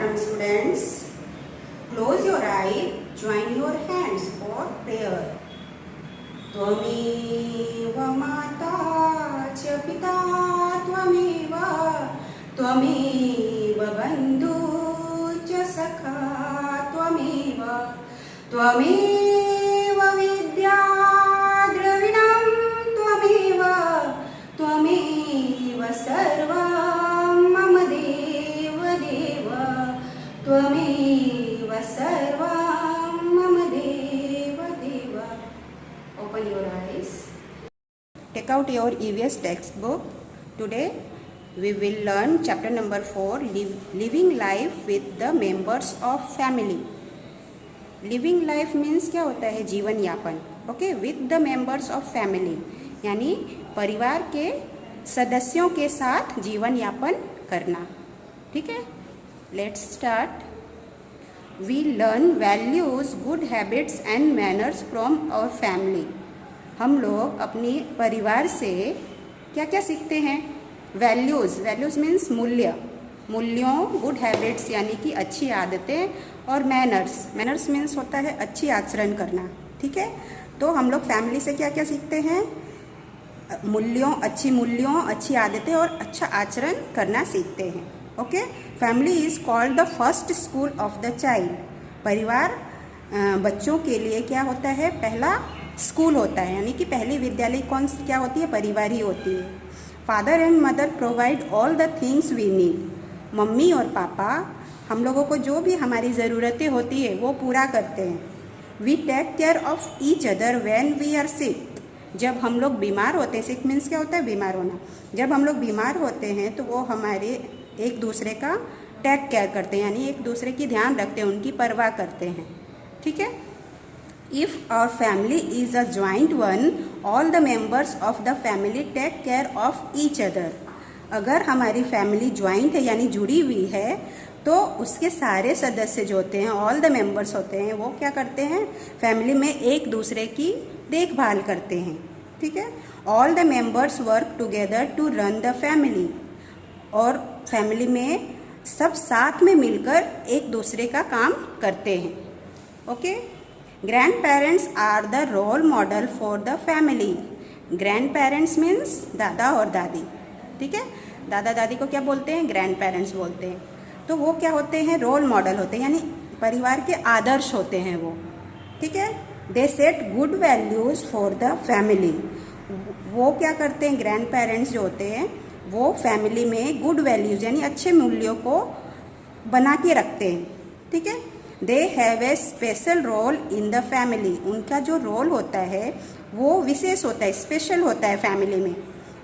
learn, students. Close your eye, join your hands for prayer. त्वमेव माता च पिता त्वमेव त्वमेव बन्धु च सखा त्वमेव त्वमेव विद्या द्रविणं त्वमेव त्वमेव सर्वं मम देव देव त्वमेव सर्वं मम देव देव. Open your eyes. Take out your EVS textbook. Today we will learn chapter number 4, living life with the members of family. Living life means क्या होता है? जीवन यापन. Okay, with the members of family यानी परिवार के सदस्यों के साथ जीवन यापन करना. ठीक है, let's start. We learn values, good habits and manners from our family. हम लोग अपनी परिवार से क्या क्या सीखते हैं? वैल्यूज़. वैल्यूज़ मीन्स मूल्य. मूल्यों, गुड हैबिट्स यानी कि अच्छी आदतें, और मैनर्स. मैनर्स मीन्स होता है अच्छी आचरण करना. ठीक है, तो हम लोग फैमिली से क्या क्या सीखते हैं? मूल्यों, अच्छी आदतें और अच्छा आचरण करना सीखते हैं. Okay, family is called the first school of the child. परिवार बच्चों के लिए क्या होता है? पहला स्कूल होता है, यानी कि पहली विद्यालय क्या होती है? परिवार ही होती है. Father and mother provide all the things we need. Mummy और पापा हम लोगों को जो भी हमारी ज़रूरतें होती है वो पूरा करते हैं. We take care of each other when we are sick. जब हम लोग बीमार होते हैं, सिक मीन्स क्या होता है? बीमार होना. जब हम लोग बीमार होते हैं तो वो हमारे एक दूसरे का टेक केयर करते हैं, यानी एक दूसरे की ध्यान रखते हैं, उनकी परवाह करते हैं. ठीक है. If our family is a joint one, all the members of the family take care of each other. अगर हमारी फैमिली ज्वाइंट है यानी जुड़ी हुई है, तो उसके सारे सदस्य जो होते हैं, ऑल द मेंबर्स होते हैं, वो क्या करते हैं? फैमिली में एक दूसरे की देखभाल करते हैं. ठीक है. All the members work together to run the family. और फैमिली में सब साथ में मिलकर एक दूसरे का काम करते हैं. Okay. Grand parents are the role model for the family. Grandparents means दादा और दादी. ठीक है, दादा दादी को क्या बोलते हैं? ग्रैंड पेरेंट्स बोलते हैं. तो वो क्या होते हैं? रोल मॉडल होते हैं, यानी परिवार के आदर्श होते हैं वो. ठीक है. They set good values for the family. वो क्या करते हैं? ग्रैंड पेरेंट्स जो होते हैं वो फैमिली में गुड वैल्यूज़ यानी अच्छे मूल्यों को बना के रखते हैं. ठीक है. They have a special role in the family. उनका जो रोल होता है वो विशेष होता है, स्पेशल होता है फैमिली में.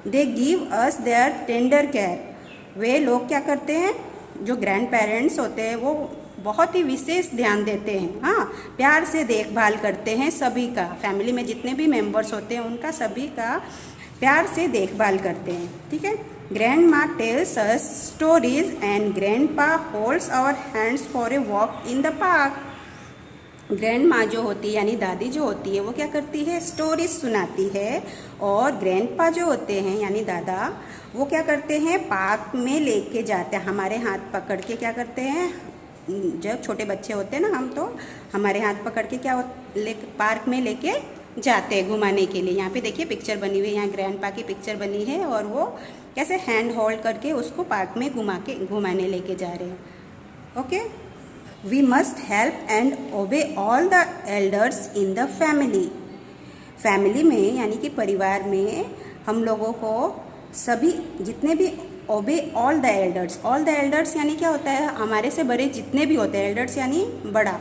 They give us their tender care. वे लोग क्या करते हैं? जो ग्रैंड पेरेंट्स होते हैं वो बहुत ही विशेष ध्यान देते हैं. हाँ, प्यार से देखभाल करते हैं सभी का. फैमिली में जितने भी मेंबर्स होते हैं उनका सभी का प्यार से देखभाल करते हैं. ठीक है. Grandma tells us stories and grandpa holds our hands for a walk in the park. Grandma जो होती है यानी दादी जो होती है वो क्या करती है? स्टोरीज सुनाती है. और ग्रैंड पा जो होते हैं यानी दादा, वो क्या करते हैं? पार्क में लेके जाते हैं. हमारे हाथ पकड़ के क्या करते हैं? जब छोटे बच्चे होते हैं ना हम, तो हमारे हाथ पकड़ के पार्क में लेके जाते हैं घुमाने के लिए. यहाँ पे देखिए पिक्चर बनी हुई है, यहाँ ग्रैंड पा की पिक्चर बनी है और वो कैसे हैंड होल्ड करके उसको पार्क में घुमाने लेके जा रहे हैं. Okay. We must help and obey all the elders in the family. Family में यानी कि परिवार में हम लोगों को सभी जितने भी obey all the elders. All the elders यानी क्या होता है? हमारे से बड़े जितने भी होते हैं. एल्डर्स यानी बड़ा.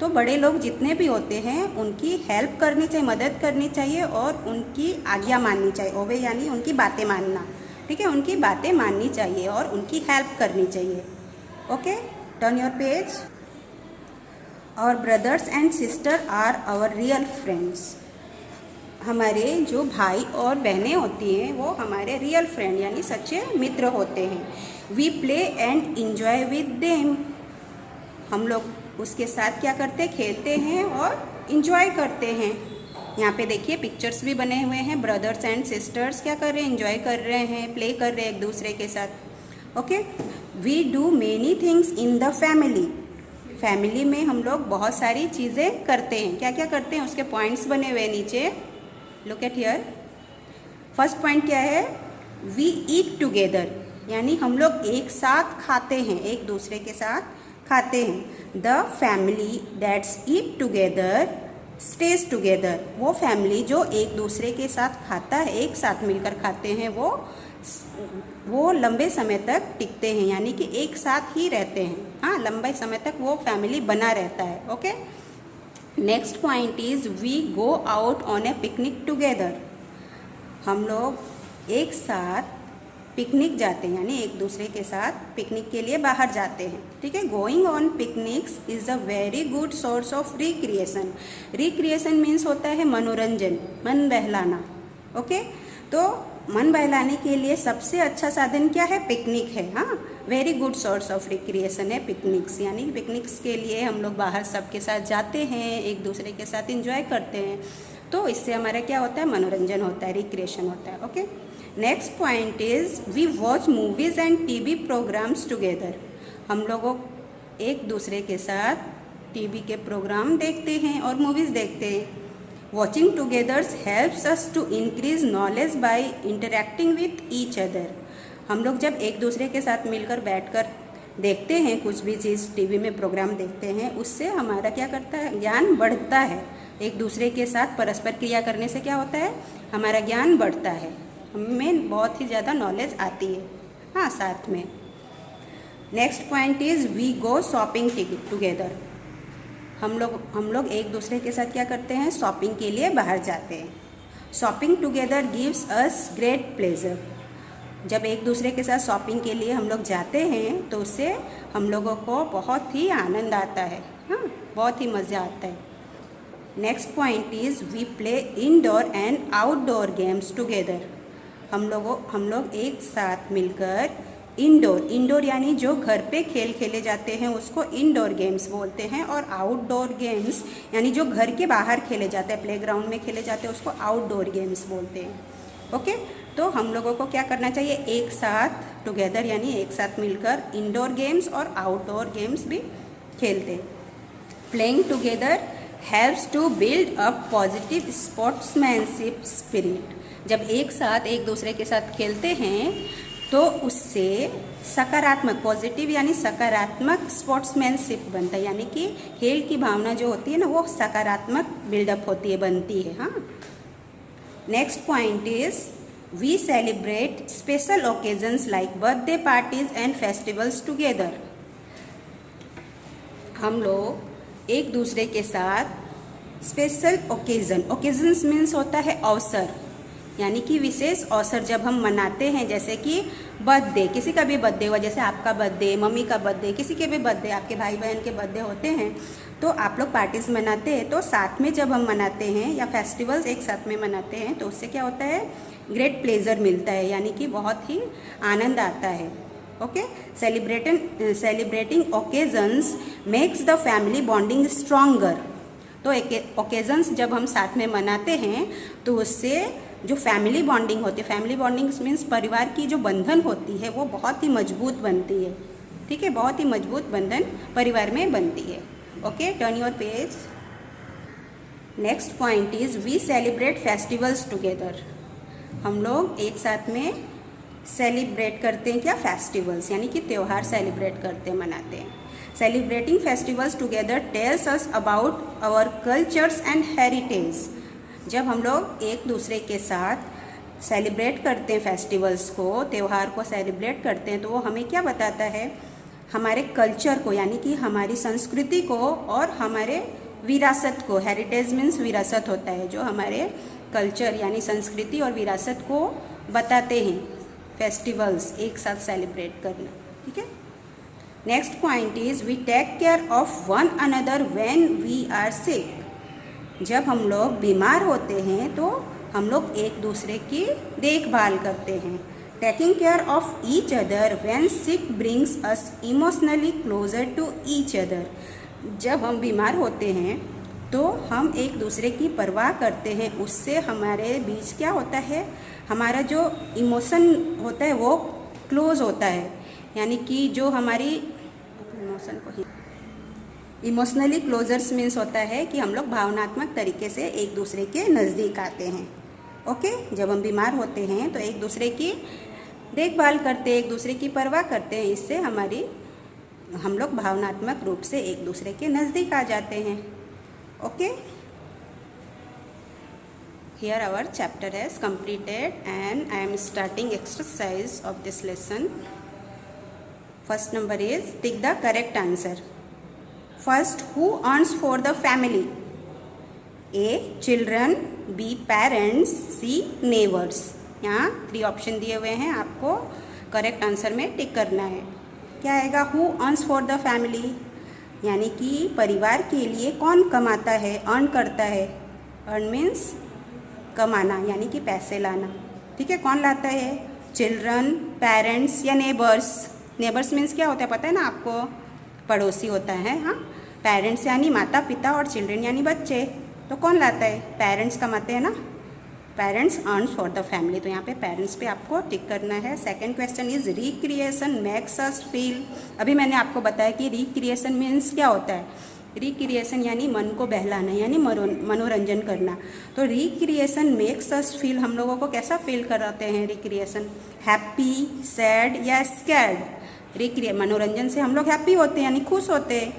तो बड़े लोग जितने भी होते हैं उनकी हेल्प करनी चाहिए, मदद करनी चाहिए और उनकी आज्ञा माननी चाहिए. ओबे यानी उनकी बातें मानना. ठीक है, उनकी बातें माननी चाहिए और उनकी हेल्प करनी चाहिए. Okay, turn your page. Our brothers and sister are our real friends. हमारे जो भाई और बहनें होती हैं वो हमारे रियल फ्रेंड यानी सच्चे मित्र होते हैं. We play and enjoy with them. हम लोग उसके साथ क्या करते हैं? खेलते हैं और इंजॉय करते हैं. यहाँ पे देखिए पिक्चर्स भी बने हुए हैं. ब्रदर्स एंड सिस्टर्स क्या कर रहे हैं? एंजॉय कर रहे हैं, प्ले कर रहे हैं एक दूसरे के साथ. Okay. We do many things in the family. Family में हम लोग बहुत सारी चीज़ें करते हैं। क्या क्या करते हैं उसके पॉइंट्स बने हुए नीचे, look at here. First point क्या है, वी ईट टुगेदर, यानी हम लोग एक साथ खाते हैं, एक दूसरे के साथ खाते हैं। The family that's eat together stage together, वो फैमिली जो एक दूसरे के साथ खाता है, एक साथ मिलकर खाते हैं, वो लंबे समय तक टिकते हैं, यानी कि एक साथ ही रहते हैं। हाँ, लंबे समय तक वो फैमिली बना रहता है। Okay, next point is we go out on a picnic together. हम लोग एक साथ पिकनिक जाते हैं, यानी एक दूसरे के साथ पिकनिक के लिए बाहर जाते हैं। ठीक है, going on picnics is a very good source of recreation. Recreation means होता है मनोरंजन, मन बहलाना। ओके, तो मन बहलाने के लिए सबसे अच्छा साधन क्या है, पिकनिक है। हाँ, very good source of recreation है पिकनिक्स, यानी पिकनिक्स के लिए हम लोग बाहर सबके साथ जाते हैं, एक दूसरे के साथ इंजॉय करते हैं, तो इससे हमारा क्या होता है, मनोरंजन होता है, रिक्रिएशन होता है। Okay, next point is we watch movies and TV programmes together. हम लोगों एक दूसरे के साथ टीवी के प्रोग्राम देखते हैं और मूवीज़ देखते हैं। Watching togethers helps us to increase knowledge by interacting with each other. हम लोग जब एक दूसरे के साथ मिलकर बैठकर देखते हैं, कुछ भी चीज़ टीवी में प्रोग्राम देखते हैं, उससे हमारा क्या करता है, ज्ञान बढ़ता है। एक दूसरे के साथ परस्पर क्रिया करने से क्या होता है, हमारा ज्ञान बढ़ता है, हमें बहुत ही ज़्यादा नॉलेज आती है। हाँ, साथ में next point is we go shopping together. हम लोग एक दूसरे के साथ क्या करते हैं, शॉपिंग के लिए बाहर जाते हैं। Shopping together gives us great pleasure. जब एक दूसरे के साथ शॉपिंग के लिए हम लोग जाते हैं तो उससे हम लोगों को बहुत ही आनंद आता है। हाँ, बहुत ही मज़ा आता है। Next point is we play indoor and outdoor games together. हम लोग एक साथ मिलकर इंडोर यानी जो घर पे खेल खेले जाते हैं उसको इंडोर गेम्स बोलते हैं, और आउटडोर गेम्स यानी जो घर के बाहर खेले जाते हैं, प्लेग्राउंड में खेले जाते हैं, उसको आउटडोर गेम्स बोलते हैं। ओके, तो हम लोगों को क्या करना चाहिए, एक साथ टुगेदर यानी एक साथ मिलकर इंडोर गेम्स और आउटडोर गेम्स भी खेलते हैं। Playing together helps to build a positive sportsmanship spirit. जब एक साथ एक दूसरे के साथ खेलते हैं तो उससे सकारात्मक, पॉजिटिव यानी सकारात्मक स्पोर्ट्समैनशिप बनता है, यानी कि खेल की भावना जो होती है ना, वो सकारात्मक बिल्डअप होती है, बनती है। हाँ, next point is we celebrate special occasions like birthday parties and festivals together. हम लोग एक दूसरे के साथ स्पेशल ओकेजन्स मीन्स होता है अवसर, यानी कि विशेष अवसर जब हम मनाते हैं, जैसे कि बर्थडे, किसी का भी बर्थडे हुआ, जैसे आपका बर्थडे, मम्मी का बर्थडे, किसी के भी बर्थडे, आपके भाई बहन के बर्थडे होते हैं, तो आप लोग पार्टीज मनाते हैं। तो साथ में जब हम मनाते हैं या फेस्टिवल्स एक साथ में मनाते हैं तो उससे क्या होता है, ग्रेट प्लेजर मिलता है, यानी कि बहुत ही आनंद आता है। Okay, celebrating occasions makes the family bonding stronger. तो ओकेजन्स जब हम साथ में मनाते हैं तो उससे जो फैमिली बॉन्डिंग होती है, फैमिली बॉन्डिंग मीन्स परिवार की जो बंधन होती है वो बहुत ही मजबूत बनती है। ठीक है, बहुत ही मजबूत बंधन परिवार में बनती है। Okay, turn your page. Next point is we celebrate festivals together. हम लोग एक साथ में सेलिब्रेट करते हैं क्या, फेस्टिवल्स, यानी कि त्यौहार सेलिब्रेट करते हैं, मनाते हैं। Celebrating festivals together tells us about our cultures and heritage. जब हम लोग एक दूसरे के साथ सेलिब्रेट करते हैं फेस्टिवल्स को, त्यौहार को सेलिब्रेट करते हैं, तो वो हमें क्या बताता है, हमारे कल्चर को, यानी कि हमारी संस्कृति को और हमारे विरासत को। हेरिटेज मीन्स विरासत होता है, जो हमारे कल्चर यानी संस्कृति और विरासत को बताते हैं फेस्टिवल्स एक साथ सेलिब्रेट करना। ठीक है, next point is we take care of one another when we are sick. जब हम लोग बीमार होते हैं तो हम लोग एक दूसरे की देखभाल करते हैं। Taking care of each other when sick brings us emotionally closer to each other. जब हम बीमार होते हैं तो हम एक दूसरे की परवाह करते हैं, उससे हमारे बीच क्या होता है, हमारा जो इमोशन होता है वो क्लोज होता है, यानी कि जो हमारी इमोशनली क्लोजर्स मीन्स होता है कि हम लोग भावनात्मक तरीके से एक दूसरे के नज़दीक आते हैं। ओके, जब हम बीमार होते हैं तो एक दूसरे की देखभाल करते हैं, एक दूसरे की परवाह करते हैं, इससे हम लोग भावनात्मक रूप से एक दूसरे के नज़दीक आ जाते हैं। Okay, here our chapter has completed and I am starting exercise of this lesson. First number is tick the correct answer. First, who earns for the family? A. Children, B. Parents, C. Neighbors. यहाँ 3 option दिए हुए हैं, आपको correct answer में टिक करना है। क्या आएगा? Who earns for the family, यानी कि परिवार के लिए कौन कमाता है, अर्न करता है। अर्न मीन्स कमाना, यानी कि पैसे लाना। ठीक है, कौन लाता है? चिल्ड्रन, पेरेंट्स या नेबर्स। नेबर्स मीन्स क्या होता है पता है ना आपको? पड़ोसी होता है। हाँ, पेरेंट्स यानी माता पिता और चिल्ड्रन यानी बच्चे। तो कौन लाता है? पेरेंट्स कमाते हैं ना। Parents earns for the family, तो यहाँ पे पेरेंट्स पे आपको टिक करना है। Second question is recreation makes us feel. अभी मैंने आपको बताया कि रिक्रिएशन मीन्स क्या होता है। रिक्रिएशन यानी मन को बहलाना, यानी मनोरंजन करना। तो रिक्रिएशन मेक्स अस फील, हम लोगों को कैसा फील कराते हैं रिक्रिएशन? हैप्पी, सैड या स्कैर्ड। मनोरंजन से हम लोग हैप्पी होते हैं यानी खुश होते हैं,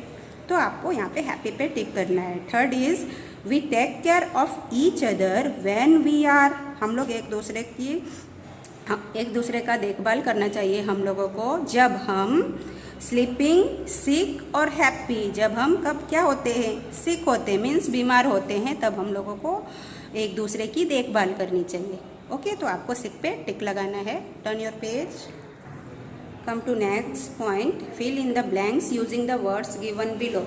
तो आपको यहाँ पे हैप्पी पे टिक करना है। Third is we take care of each other when we are. हम लोग एक दूसरे का देखभाल करना चाहिए हम लोगों को जब हम स्लीपिंग, सिक और हैप्पी। जब हम कब क्या होते हैं? सिक होते हैं मीन्स बीमार होते हैं, तब हम लोगों को एक दूसरे की देखभाल करनी चाहिए। ओके, तो आपको सिक पे टिक लगाना है। Turn your page, come to next point, fill in the blanks using the words given below.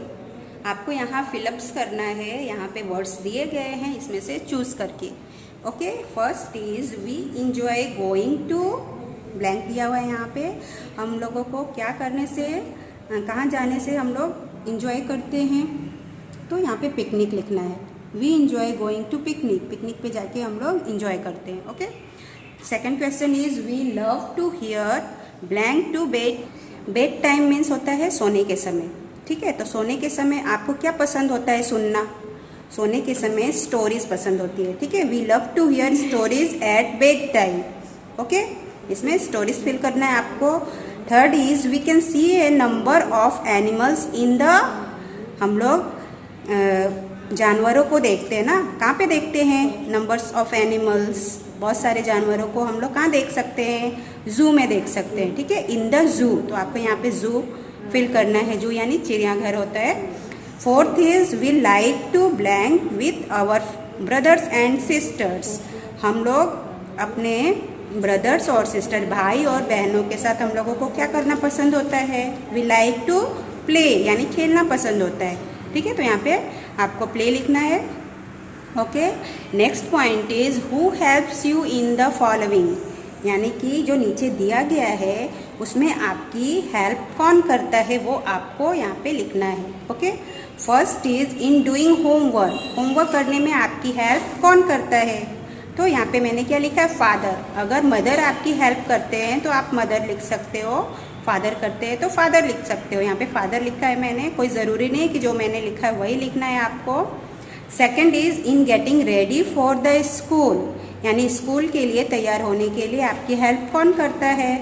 आपको यहाँ फिलअप्स करना है, यहाँ पे वर्ड्स दिए गए हैं, इसमें से चूज करके। Okay, first is we enjoy going to, blank दिया हुआ है यहाँ पे। हम लोगों को क्या करने से, कहाँ जाने से हम लोग इंजॉय करते हैं? तो यहाँ पे पिकनिक लिखना है। We enjoy going to picnic, picnic पे जाके हम लोग इंजॉय करते हैं। Okay, second question is we love to hear blank to bed. Bed time means होता है सोने के समय। ठीक है, तो सोने के समय आपको क्या पसंद होता है सुनना? सोने के समय स्टोरीज पसंद होती है। ठीक है, we love to hear stories at bed time. Okay, इसमें स्टोरीज फिल करना है आपको। Third is we can see a number of animals in the, हम लोग जानवरों को देखते हैं ना, कहाँ पे देखते हैं? नंबर्स ऑफ एनिमल्स, बहुत सारे जानवरों को हम लोग कहाँ देख सकते हैं? जू में देख सकते हैं। ठीक है, इन द जू, तो आपको यहाँ पे जू फिल करना है। जू यानी चिड़ियाघर होता है। Fourth is we like to blank with our brothers and sisters. हम लोग अपने ब्रदर्स और सिस्टर, भाई और बहनों के साथ हम लोगों को क्या करना पसंद होता है? वी लाइक टू प्ले, यानी खेलना पसंद होता है। ठीक है, तो यहाँ पे आपको प्ले लिखना है। Okay, next point is who helps you in the following, यानी कि जो नीचे दिया गया है उसमें आपकी हेल्प कौन करता है वो आपको यहाँ पे लिखना है। Okay, first is in doing homework, homework करने में आपकी हेल्प कौन करता है? तो यहाँ पे मैंने क्या लिखा है? फादर। अगर मदर आपकी हेल्प करते हैं तो आप मदर लिख सकते हो, फादर करते हैं तो फादर लिख सकते हो। यहाँ पे फादर लिखा है मैंने, कोई ज़रूरी नहीं है कि जो मैंने लिखा है वही लिखना है आपको। Second is in getting ready for the school, यानी स्कूल के लिए तैयार होने के लिए आपकी हेल्प कौन करता है?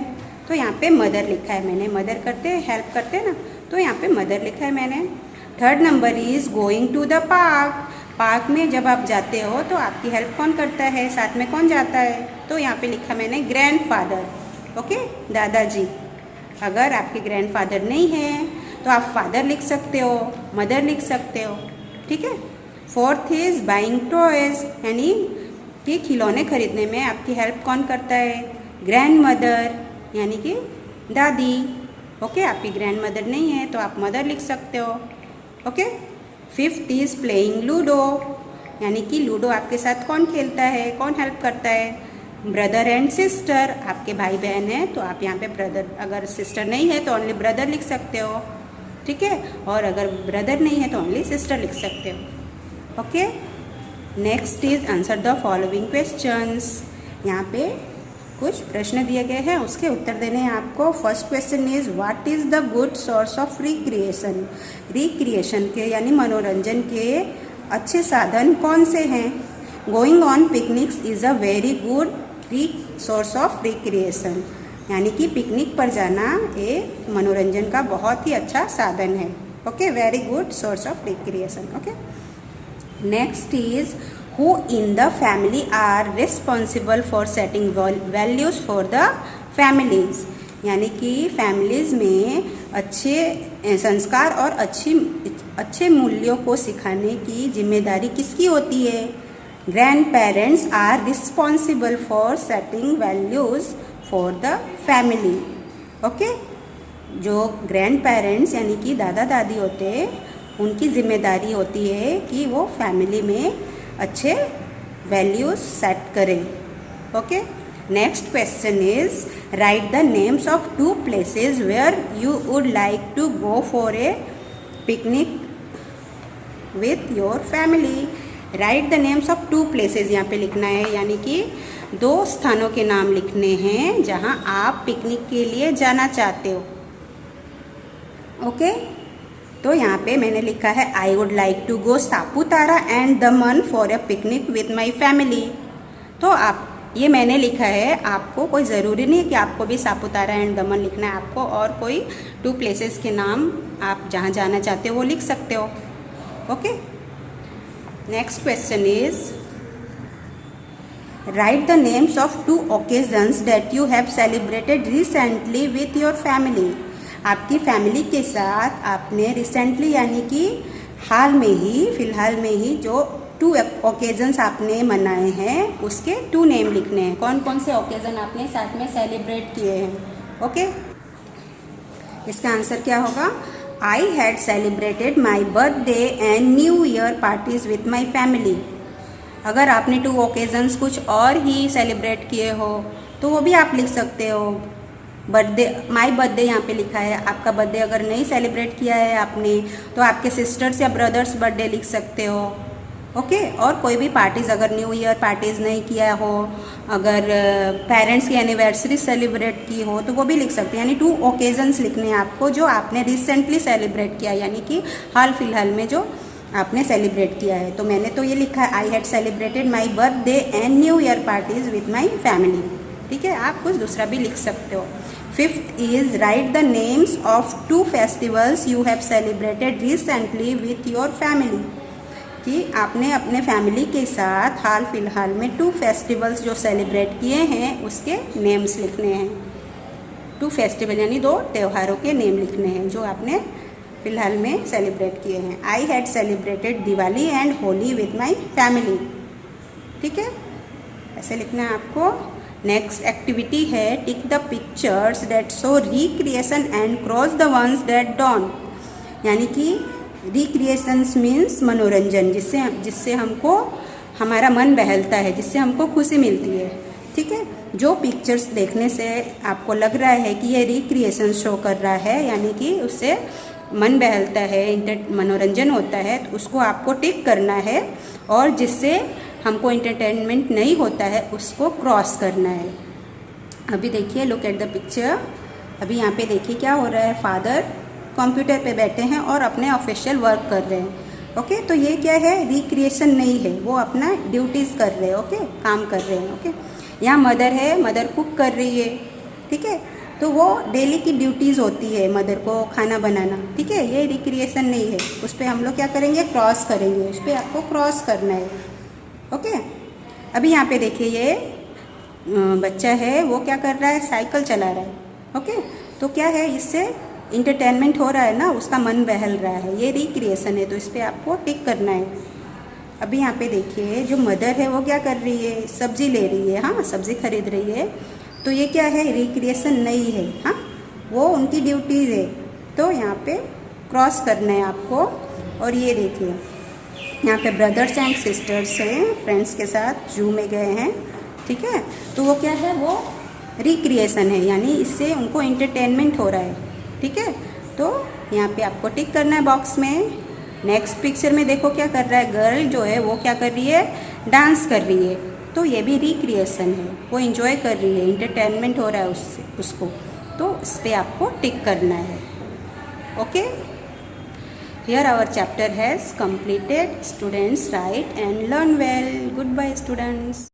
तो यहाँ पे मदर लिखा है मैंने, मदर करते हैं, हेल्प करते हैं ना, तो यहाँ पे मदर लिखा है मैंने। Third number is going to the park, park में जब आप जाते हो तो आपकी हेल्प कौन करता है? साथ में कौन जाता है? तो यहाँ पे लिखा मैंने ग्रैंडफादर। ओके, दादाजी। अगर आपके ग्रैंडफादर नहीं है तो आप फादर लिख सकते हो, मदर लिख सकते हो। ठीक है, फोर्थ इज बाइंग टॉयज, यानी कि खिलौने खरीदने में आपकी हेल्प कौन करता है? ग्रैंड मदर, यानी कि दादी। ओके, आपकी ग्रैंड मदर नहीं है तो आप मदर लिख सकते हो। Okay, fifth is playing ludo, यानी कि लूडो आपके साथ कौन खेलता है, कौन हेल्प करता है? ब्रदर एंड सिस्टर, आपके भाई बहन हैं तो आप यहाँ पे ब्रदर, अगर सिस्टर नहीं है तो ओनली ब्रदर लिख सकते हो। ठीक है, और अगर ब्रदर नहीं है तो ओनली सिस्टर लिख सकते हो। Okay, next is answer the following questions. यहाँ पे कुछ प्रश्न दिए गए हैं, उसके उत्तर देने हैं आपको। First question is what is the good source of recreation. Recreation के यानी मनोरंजन के अच्छे साधन कौन से हैं। Going on picnics is a very good source of recreation, यानी कि पिकनिक पर जाना एक मनोरंजन का बहुत ही अच्छा साधन है। Okay, very good source of recreation. Okay, next is who in the family are responsible for setting values for the families, यानी कि फैमिलीज़ में अच्छे संस्कार और अच्छे मूल्यों को सिखाने की जिम्मेदारी किसकी होती है। Grand parents are responsible for setting values for the family. Okay, जो ग्रैंड पेरेंट्स यानी कि दादा दादी होते हैं, उनकी जिम्मेदारी होती है कि वो फैमिली में अच्छे वैल्यूज सेट करें। Okay, next question is write the names of 2 places where you would like to go for a picnic with your family. Write the names of 2 places यहाँ पे लिखना है, यानी कि 2 स्थानों के नाम लिखने हैं जहाँ आप पिकनिक के लिए जाना चाहते हो। ओके, तो यहाँ पे मैंने लिखा है I would like to go Saputara and Daman for a picnic with my family. तो आप ये मैंने लिखा है, आपको कोई ज़रूरी नहीं है कि आपको भी सापुतारा एंड दमन लिखना है, आपको और कोई 2 प्लेसेस के नाम आप जहाँ जाना चाहते हो वो लिख सकते हो। Okay, next question is write the names of 2 occasions that you have celebrated recently with your family. आपकी फैमिली के साथ आपने रिसेंटली यानी कि हाल में ही, फिलहाल में ही जो 2 ओकेजन्स आपने मनाए हैं उसके 2 नेम लिखने हैं। कौन कौन से ओकेजन आपने साथ में सेलिब्रेट किए हैं। ओके, इसका आंसर क्या होगा। I had celebrated my birthday and new year parties with my family. अगर आपने 2 ओकेजन्स कुछ और ही सेलिब्रेट किए हो तो वो भी आप लिख सकते हो। बर्थडे, माई बर्थडे यहाँ पे लिखा है, आपका बर्थडे अगर नहीं सेलिब्रेट किया है आपने तो आपके सिस्टर्स या ब्रदर्स बर्थडे लिख सकते हो। ओके, और कोई भी पार्टीज़ अगर न्यू ईयर पार्टीज़ नहीं किया हो, अगर पेरेंट्स की एनिवर्सरी सेलिब्रेट की हो तो वो भी लिख सकते हैं। यानी 2 ओकेजन्स लिखने हैं आपको जो आपने रिसेंटली सेलिब्रेट किया, यानी कि हाल फिलहाल में जो आपने सेलिब्रेट किया है। तो मैंने तो ये लिखा है I had celebrated my birthday and new year parties with my family. ठीक है, आप कुछ दूसरा भी लिख सकते हो। 5th is write the names of 2 festivals you have celebrated recently with your family। कि आपने अपने फैमिली के साथ हाल फिलहाल में 2 फेस्टिवल्स जो सेलिब्रेट किए हैं उसके नेम्स लिखने हैं। 2 फेस्टिवल यानी 2 त्योहारों के नेम लिखने हैं जो आपने फिलहाल में सेलिब्रेट किए हैं। I had celebrated Diwali and Holi with my family. ठीक है, ऐसे लिखना है आपको। नेक्स्ट एक्टिविटी है tick the pictures that show recreation and cross the ones that don't. यानी कि रिक्रिएशंस मीन्स मनोरंजन, जिससे हमको हमारा मन बहलता है, जिससे हमको खुशी मिलती है। ठीक है, जो पिक्चर्स देखने से आपको लग रहा है कि ये रिक्रिएशन शो कर रहा है, यानी कि उससे मन बहलता है, मनोरंजन होता है, तो उसको आपको टिक करना है। और जिससे हमको इंटरटेनमेंट नहीं होता है उसको क्रॉस करना है। अभी देखिए, लुक एट द पिक्चर। अभी यहाँ पे देखिए क्या हो रहा है। फादर कंप्यूटर पे बैठे हैं और अपने ऑफिशियल वर्क कर रहे हैं। ओके, तो ये क्या है, रिक्रिएशन नहीं है, वो अपना ड्यूटीज़ कर रहे हैं। ओके, काम कर रहे हैं। ओके, यहाँ मदर है, मदर कुक कर रही है। ठीक है, तो वो डेली की ड्यूटीज़ होती है मदर को खाना बनाना। ठीक है, ये रिक्रिएशन नहीं है, उस पर हम लोग क्या करेंगे, क्रॉस करेंगे, उस पर आपको क्रॉस करना है। ओके, अभी यहाँ पे देखिए ये बच्चा है, वो क्या कर रहा है, साइकिल चला रहा है। ओके, तो क्या है, इससे इंटरटेनमेंट हो रहा है ना, उसका मन बहल रहा है, ये रिक्रिएशन है, तो इस पर आपको टिक करना है। अभी यहाँ पे देखिए जो मदर है वो क्या कर रही है, सब्जी ले रही है। हाँ, सब्जी खरीद रही है, तो ये क्या है, रिक्रिएशन नहीं है। हाँ, वो उनकी ड्यूटीज़ है, तो यहाँ पे क्रॉस करना है आपको। और ये देखिए यहाँ पे ब्रदर्स एंड सिस्टर्स हैं, फ्रेंड्स के साथ जू में गए हैं। ठीक है, तो वो क्या है, वो रिक्रिएशन है, यानी इससे उनको इंटरटेनमेंट हो रहा है। ठीक है, तो यहाँ पे आपको टिक करना है बॉक्स में। नेक्स्ट पिक्चर में देखो क्या कर रहा है, गर्ल जो है वो क्या कर रही है, डांस कर रही है। तो ये भी रिक्रिएशन है, वो इंजॉय कर रही है, इंटरटेनमेंट हो रहा है उससे उसको, तो इस पर आपको टिक करना है. Okay. Here our chapter has completed. Students write and learn well. Goodbye students.